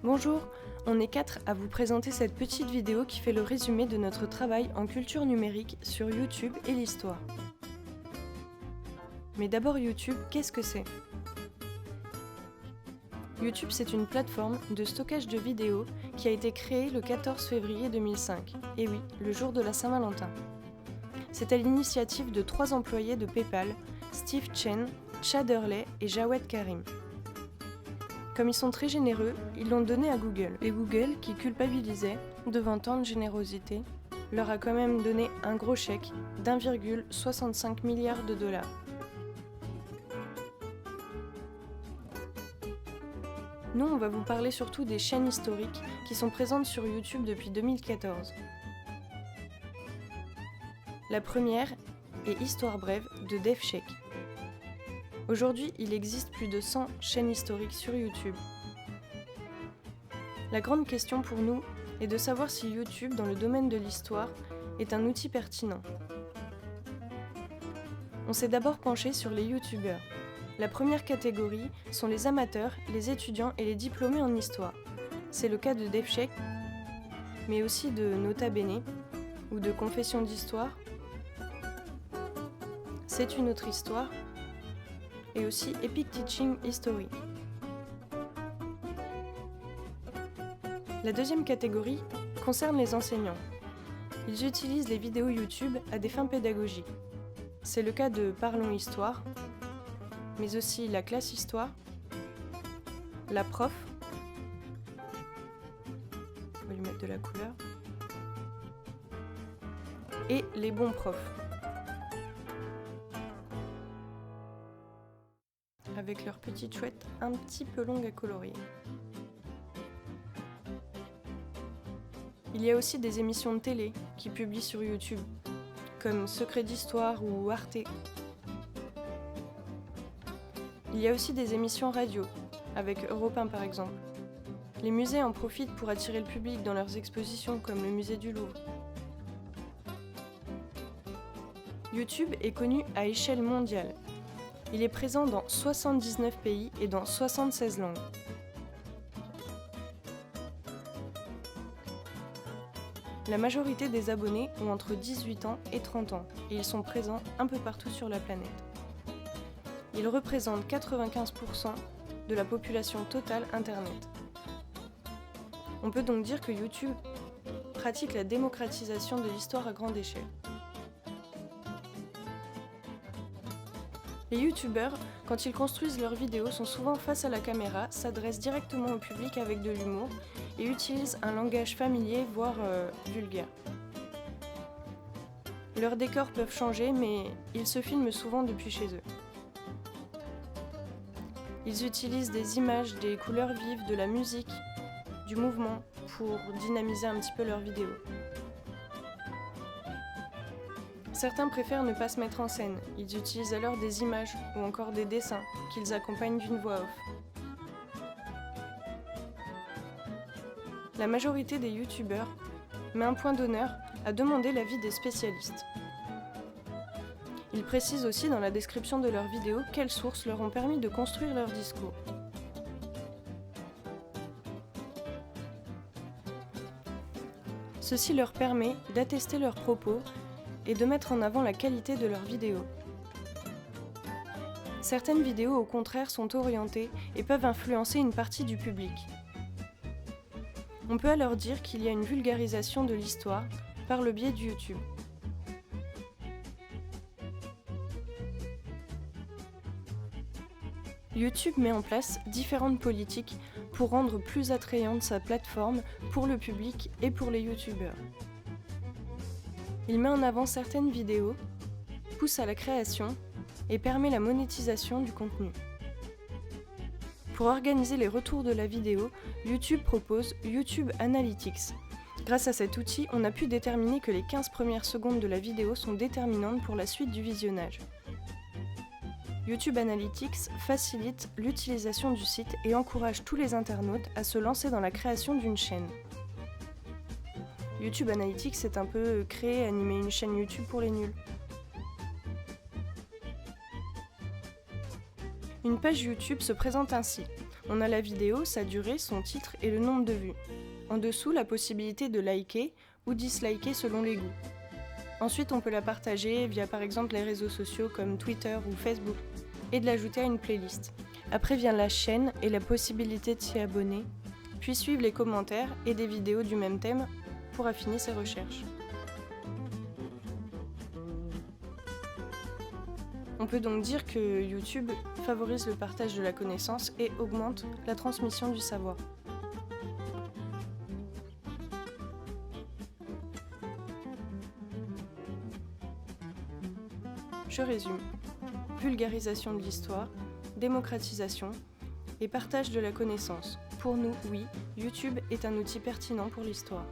Bonjour, on est 4 à vous présenter cette petite vidéo qui fait le résumé de notre travail en culture numérique sur YouTube et l'histoire. Mais d'abord YouTube, qu'est-ce que c'est ? YouTube, c'est une plateforme de stockage de vidéos qui a été créée le 14 février 2005. Et oui, le jour de la Saint-Valentin. C'est à l'initiative de 3 employés de PayPal, Steve Chen, Chad Hurley et Jawed Karim. Comme ils sont très généreux, ils l'ont donné à Google. Et Google, qui culpabilisait devant tant de générosité, leur a quand même donné un gros chèque d'1,65 milliard de dollars. Nous, on va vous parler surtout des chaînes historiques qui sont présentes sur YouTube depuis 2014. La première est Histoire brève de DevShake. Aujourd'hui, il existe plus de 100 chaînes historiques sur YouTube. La grande question pour nous est de savoir si YouTube, dans le domaine de l'histoire, est un outil pertinent. On s'est d'abord penché sur les YouTubeurs. La première catégorie sont les amateurs, les étudiants et les diplômés en histoire. C'est le cas de DevShake, mais aussi de Nota Bene ou de Confession d'histoire. C'est une autre histoire. Et aussi Epic Teaching History. La deuxième catégorie concerne les enseignants. Ils utilisent les vidéos YouTube à des fins pédagogiques. C'est le cas de Parlons Histoire, mais aussi la classe Histoire, la prof, on va lui mettre de la couleur, et les bons profs. Avec leurs petites chouettes un petit peu longues à colorier. Il y a aussi des émissions de télé qui publient sur YouTube, comme Secret d'Histoire ou Arte. Il y a aussi des émissions radio, avec Europe 1 par exemple. Les musées en profitent pour attirer le public dans leurs expositions, comme le musée du Louvre. YouTube est connu à échelle mondiale. Il est présent dans 79 pays et dans 76 langues. La majorité des abonnés ont entre 18 ans et 30 ans et ils sont présents un peu partout sur la planète. Ils représentent 95% de la population totale Internet. On peut donc dire que YouTube pratique la démocratisation de l'histoire à grande échelle. Les youtubeurs, quand ils construisent leurs vidéos, sont souvent face à la caméra, s'adressent directement au public avec de l'humour et utilisent un langage familier, voire vulgaire. Leurs décors peuvent changer, mais ils se filment souvent depuis chez eux. Ils utilisent des images, des couleurs vives, de la musique, du mouvement pour dynamiser un petit peu leurs vidéos. Certains préfèrent ne pas se mettre en scène, ils utilisent alors des images ou encore des dessins qu'ils accompagnent d'une voix off. La majorité des youtubeurs met un point d'honneur à demander l'avis des spécialistes. Ils précisent aussi dans la description de leurs vidéos quelles sources leur ont permis de construire leur discours. Ceci leur permet d'attester leurs propos et de mettre en avant la qualité de leurs vidéos. Certaines vidéos, au contraire, sont orientées et peuvent influencer une partie du public. On peut alors dire qu'il y a une vulgarisation de l'histoire par le biais de YouTube. YouTube met en place différentes politiques pour rendre plus attrayante sa plateforme pour le public et pour les youtubeurs. Il met en avant certaines vidéos, pousse à la création et permet la monétisation du contenu. Pour organiser les retours de la vidéo, YouTube propose YouTube Analytics. Grâce à cet outil, on a pu déterminer que les 15 premières secondes de la vidéo sont déterminantes pour la suite du visionnage. YouTube Analytics facilite l'utilisation du site et encourage tous les internautes à se lancer dans la création d'une chaîne. YouTube Analytics, c'est un peu créer et animer une chaîne YouTube pour les nuls. Une page YouTube se présente ainsi. On a la vidéo, sa durée, son titre et le nombre de vues. En dessous, la possibilité de liker ou disliker selon les goûts. Ensuite, on peut la partager via par exemple les réseaux sociaux comme Twitter ou Facebook et de l'ajouter à une playlist. Après vient la chaîne et la possibilité de s'y abonner, puis suivent les commentaires et des vidéos du même thème pour affiner ses recherches. On peut donc dire que YouTube favorise le partage de la connaissance et augmente la transmission du savoir. Je résume. Vulgarisation de l'histoire, démocratisation et partage de la connaissance. Pour nous, oui, YouTube est un outil pertinent pour l'histoire.